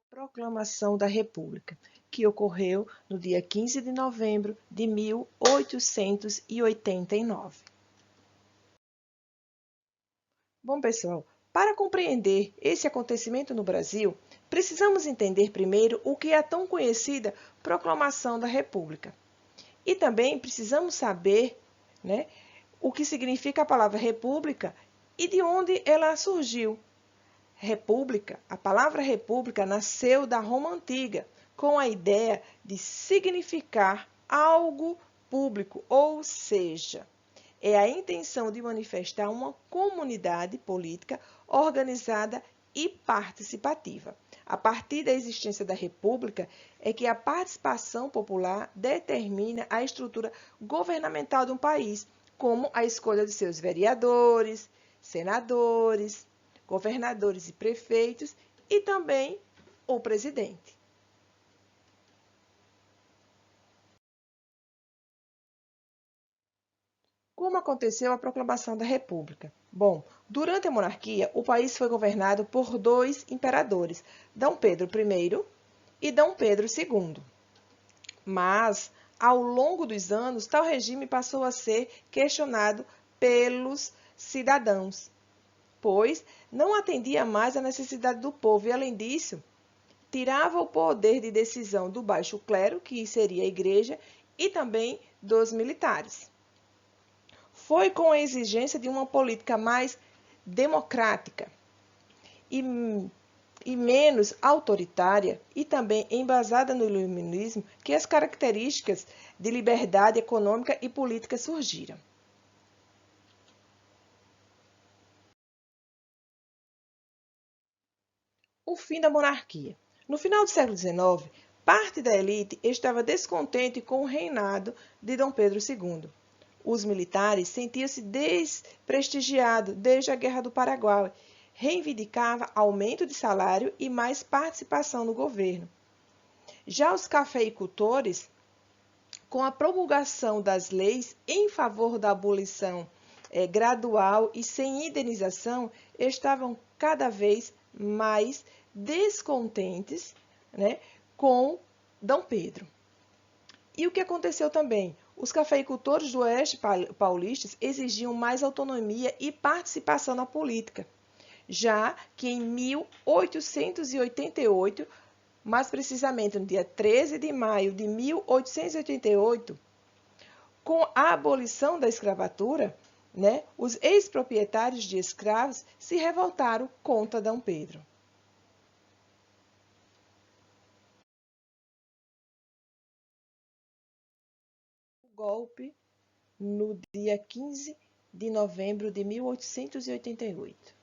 Proclamação da República, que ocorreu no dia 15 de novembro de 1889. Bom, pessoal, para compreender esse acontecimento no Brasil, precisamos entender primeiro o que é a tão conhecida Proclamação da República. E também precisamos saber, né, o que significa a palavra república e de onde ela surgiu. República, a palavra república nasceu da Roma Antiga, com a ideia de significar algo público, ou seja, é a intenção de manifestar uma comunidade política organizada e participativa. A partir da existência da República é que a participação popular determina a estrutura governamental de um país, como a escolha de seus vereadores, senadores, governadores e prefeitos e também o presidente. Como aconteceu a proclamação da República? Bom, durante a monarquia, o país foi governado por dois imperadores, Dom Pedro I e Dom Pedro II. Mas, ao longo dos anos, tal regime passou a ser questionado pelos cidadãos, pois não atendia mais à necessidade do povo e, além disso, tirava o poder de decisão do baixo clero, que seria a igreja, e também dos militares. Foi com a exigência de uma política mais democrática e, e menos autoritária e também embasada no iluminismo que as características de liberdade econômica e política surgiram. O fim da monarquia. No final do século XIX, parte da elite estava descontente com o reinado de Dom Pedro II. Os militares sentiam-se desprestigiados desde a Guerra do Paraguai, reivindicava aumento de salário e mais participação no governo. Já os cafeicultores, com a promulgação das leis em favor da abolição gradual e sem indenização, estavam cada vez mais descontentes, né, com Dom Pedro. E o que aconteceu também? Os cafeicultores do Oeste Paulista exigiam mais autonomia e participação na política, já que em 1888, mais precisamente no dia 13 de maio de 1888, com a abolição da escravatura, né, os ex-proprietários de escravos se revoltaram contra Dom Pedro. O golpe no dia 15 de novembro de 1888.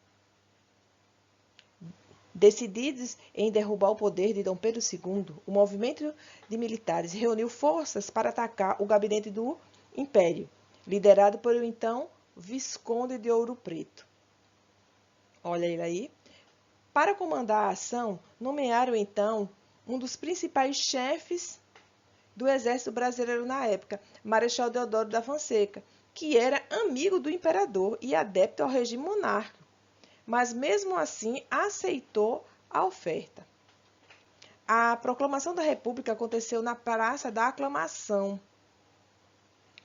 Decididos em derrubar o poder de Dom Pedro II, o movimento de militares reuniu forças para atacar o gabinete do Império, liderado pelo então Visconde de Ouro Preto. Olha ele aí. Para comandar a ação, nomearam então um dos principais chefes do exército brasileiro na época, Marechal Deodoro da Fonseca, que era amigo do imperador e adepto ao regime monárquico, mas mesmo assim aceitou a oferta. A proclamação da República aconteceu na Praça da Aclamação,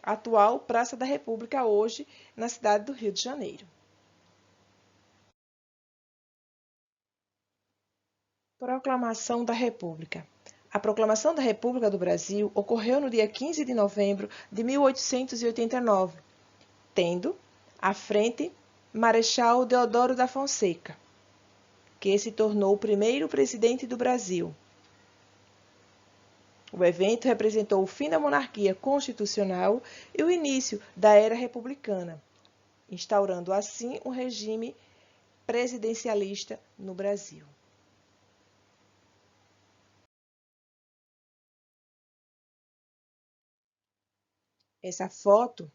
atual Praça da República, hoje na cidade do Rio de Janeiro. Proclamação da República. A Proclamação da República do Brasil ocorreu no dia 15 de novembro de 1889, tendo à frente Marechal Deodoro da Fonseca, que se tornou o primeiro presidente do Brasil. O evento representou o fim da monarquia constitucional e o início da era republicana, instaurando assim um regime presidencialista no Brasil. Essa foto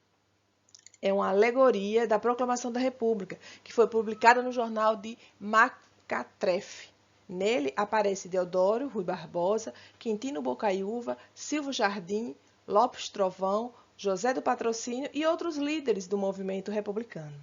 é uma alegoria da Proclamação da República, que foi publicada no jornal de Macatrefe. Nele aparece Deodoro Rui Barbosa, Quintino Bocaiúva, Silvio Jardim, Lopes Trovão, José do Patrocínio e outros líderes do movimento republicano.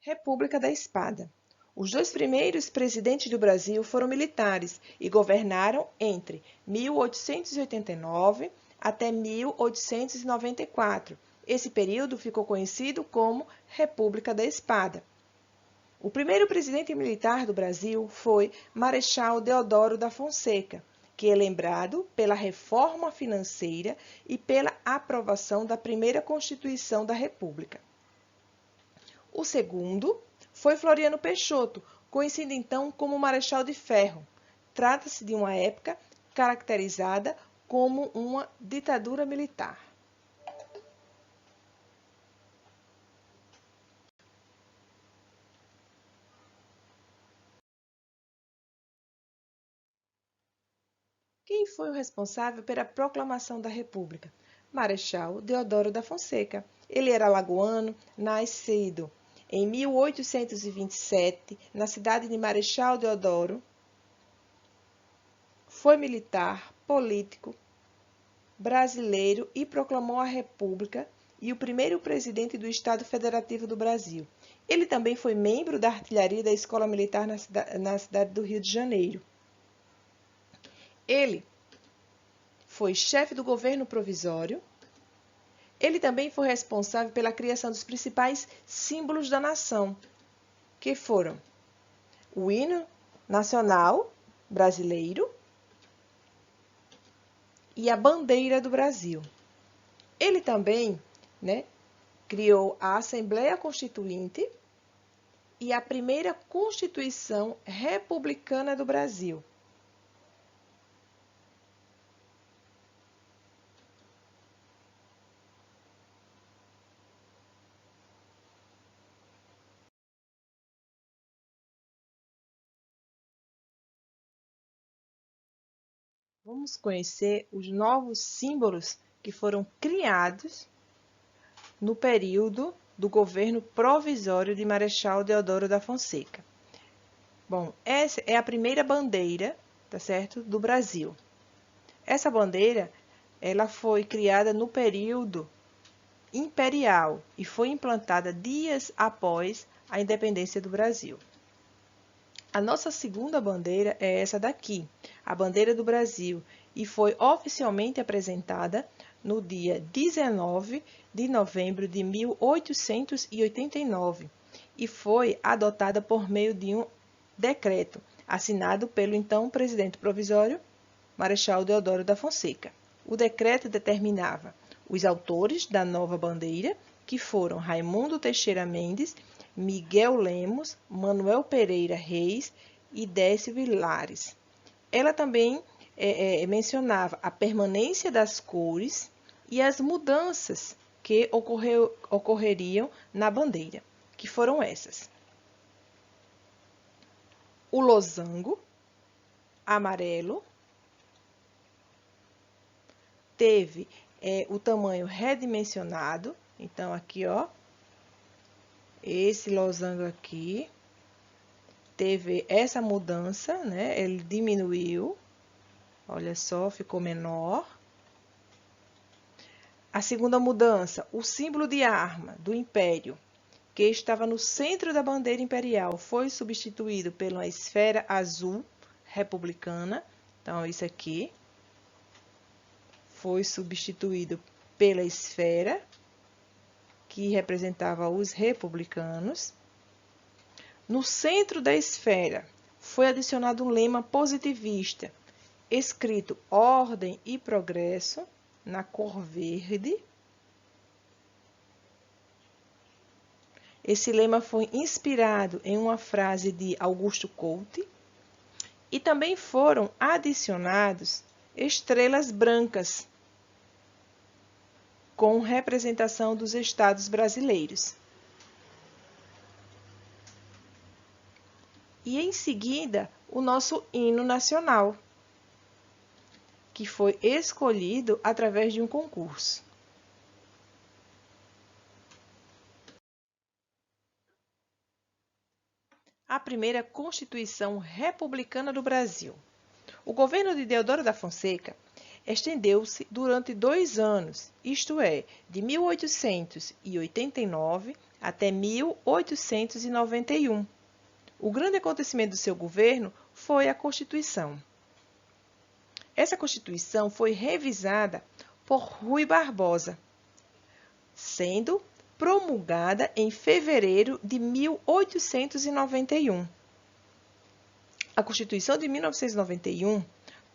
República da Espada. Os dois primeiros presidentes do Brasil foram militares e governaram entre 1889 até 1894. Esse período ficou conhecido como República da Espada. O primeiro presidente militar do Brasil foi Marechal Deodoro da Fonseca, que é lembrado pela reforma financeira e pela aprovação da primeira Constituição da República. O segundo foi Floriano Peixoto, conhecido então como Marechal de Ferro. Trata-se de uma época caracterizada como uma ditadura militar. Quem foi o responsável pela proclamação da República? Marechal Deodoro da Fonseca. Ele era alagoano, nascido em 1827, na cidade de Marechal Deodoro. Foi militar, político brasileiro e proclamou a República e o primeiro presidente do Estado Federativo do Brasil. Ele também foi membro da artilharia da Escola Militar na cidade do Rio de Janeiro. Ele foi chefe do governo provisório. Ele também foi responsável pela criação dos principais símbolos da nação, que foram o hino nacional brasileiro e a bandeira do Brasil. Ele também, criou a Assembleia Constituinte e a primeira Constituição Republicana do Brasil. Vamos conhecer os novos símbolos que foram criados no período do governo provisório de Marechal Deodoro da Fonseca. Bom, essa é a primeira bandeira, tá certo, do Brasil. Essa bandeira, ela foi criada no período imperial e foi implantada dias após a independência do Brasil. A nossa segunda bandeira é essa daqui, a bandeira do Brasil, e foi oficialmente apresentada no dia 19 de novembro de 1889 e foi adotada por meio de um decreto assinado pelo então presidente provisório, Marechal Deodoro da Fonseca. O decreto determinava os autores da nova bandeira, que foram Raimundo Teixeira Mendes, Miguel Lemos, Manuel Pereira Reis e Décio Vilares. Ela também mencionava a permanência das cores e as mudanças que ocorreriam na bandeira, que foram essas: o losango amarelo teve o tamanho redimensionado, então aqui, ó, esse losango aqui teve essa mudança, ele diminuiu, olha só, ficou menor. A segunda mudança, o símbolo de arma do Império, que estava no centro da bandeira imperial, foi substituído por uma esfera azul republicana. Então, isso aqui foi substituído pela esfera, que representava os republicanos. No centro da esfera, foi adicionado um lema positivista, escrito Ordem e Progresso, na cor verde. Esse lema foi inspirado em uma frase de Augusto Couto e também foram adicionados estrelas brancas com representação dos estados brasileiros. E em seguida, o nosso hino nacional, que foi escolhido através de um concurso. A primeira Constituição Republicana do Brasil. O governo de Deodoro da Fonseca estendeu-se durante 2 anos, isto é, de 1889 até 1891. O grande acontecimento do seu governo foi a Constituição. Essa Constituição foi revisada por Rui Barbosa, sendo promulgada em fevereiro de 1891. A Constituição de 1991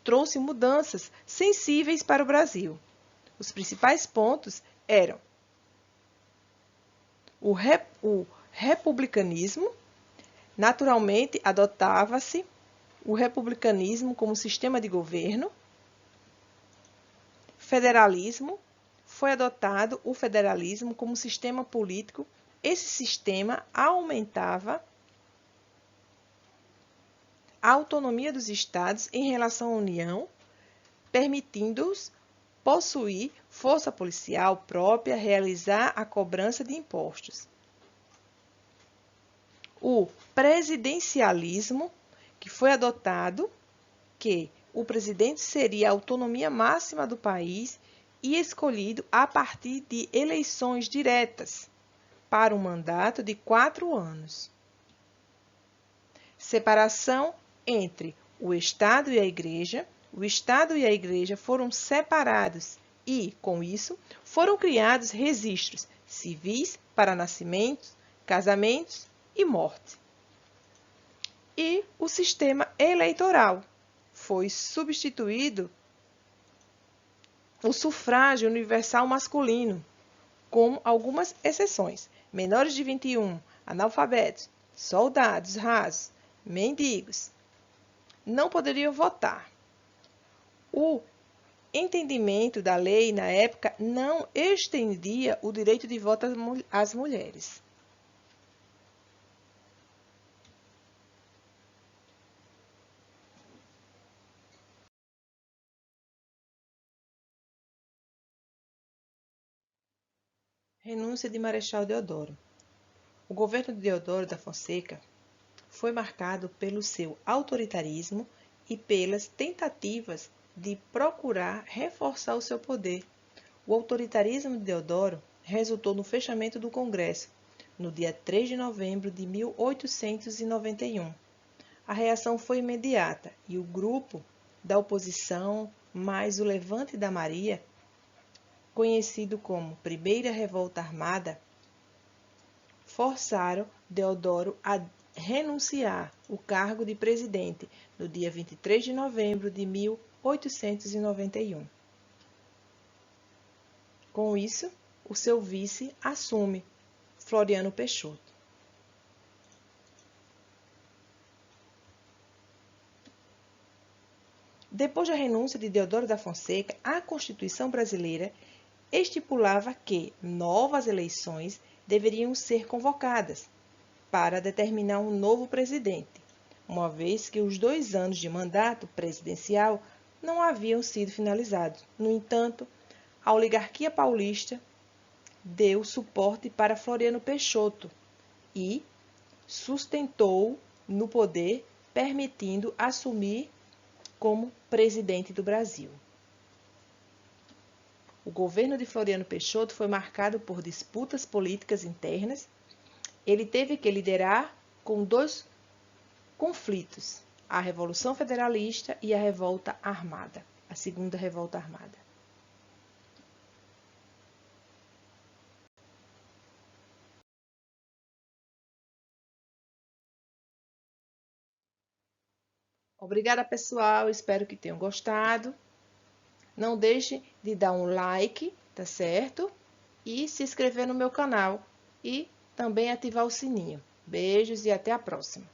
trouxe mudanças sensíveis para o Brasil. Os principais pontos eram o republicanismo. Naturalmente, adotava-se o republicanismo como sistema de governo. Federalismo. Foi adotado o federalismo como sistema político. Esse sistema aumentava a autonomia dos estados em relação à União, permitindo-os possuir força policial própria, realizar a cobrança de impostos. O presidencialismo, que foi adotado, que o presidente seria a autonomia máxima do país e escolhido a partir de eleições diretas para um mandato de 4 anos. Separação entre o Estado e a Igreja. O Estado e a Igreja foram separados e, com isso, foram criados registros civis para nascimentos, casamentos e morte. E o sistema eleitoral. Foi substituído o sufrágio universal masculino, com algumas exceções. Menores de 21, analfabetos, soldados rasos, mendigos, não poderiam votar. O entendimento da lei, na época, não estendia o direito de voto às mulheres. Renúncia de Marechal Deodoro. O governo de Deodoro da Fonseca foi marcado pelo seu autoritarismo e pelas tentativas de procurar reforçar o seu poder. O autoritarismo de Deodoro resultou no fechamento do Congresso, no dia 3 de novembro de 1891. A reação foi imediata e o grupo da oposição, mais o Levante da Maria, conhecido como Primeira Revolta Armada, forçaram Deodoro a renunciar o cargo de presidente no dia 23 de novembro de 1891. Com isso, o seu vice assume, Floriano Peixoto. Depois da renúncia de Deodoro da Fonseca, a Constituição brasileira estipulava que novas eleições deveriam ser convocadas para determinar um novo presidente, uma vez que os 2 anos de mandato presidencial não haviam sido finalizados. No entanto, a oligarquia paulista deu suporte para Floriano Peixoto e sustentou-o no poder, permitindo assumir como presidente do Brasil. O governo de Floriano Peixoto foi marcado por disputas políticas internas. Ele teve que liderar com 2 conflitos, a Revolução Federalista e a Revolta Armada, a Segunda Revolta Armada. Obrigada, pessoal. Espero que tenham gostado. Não deixe de dar um like, tá certo? E se inscrever no meu canal e também ativar o sininho. Beijos e até a próxima.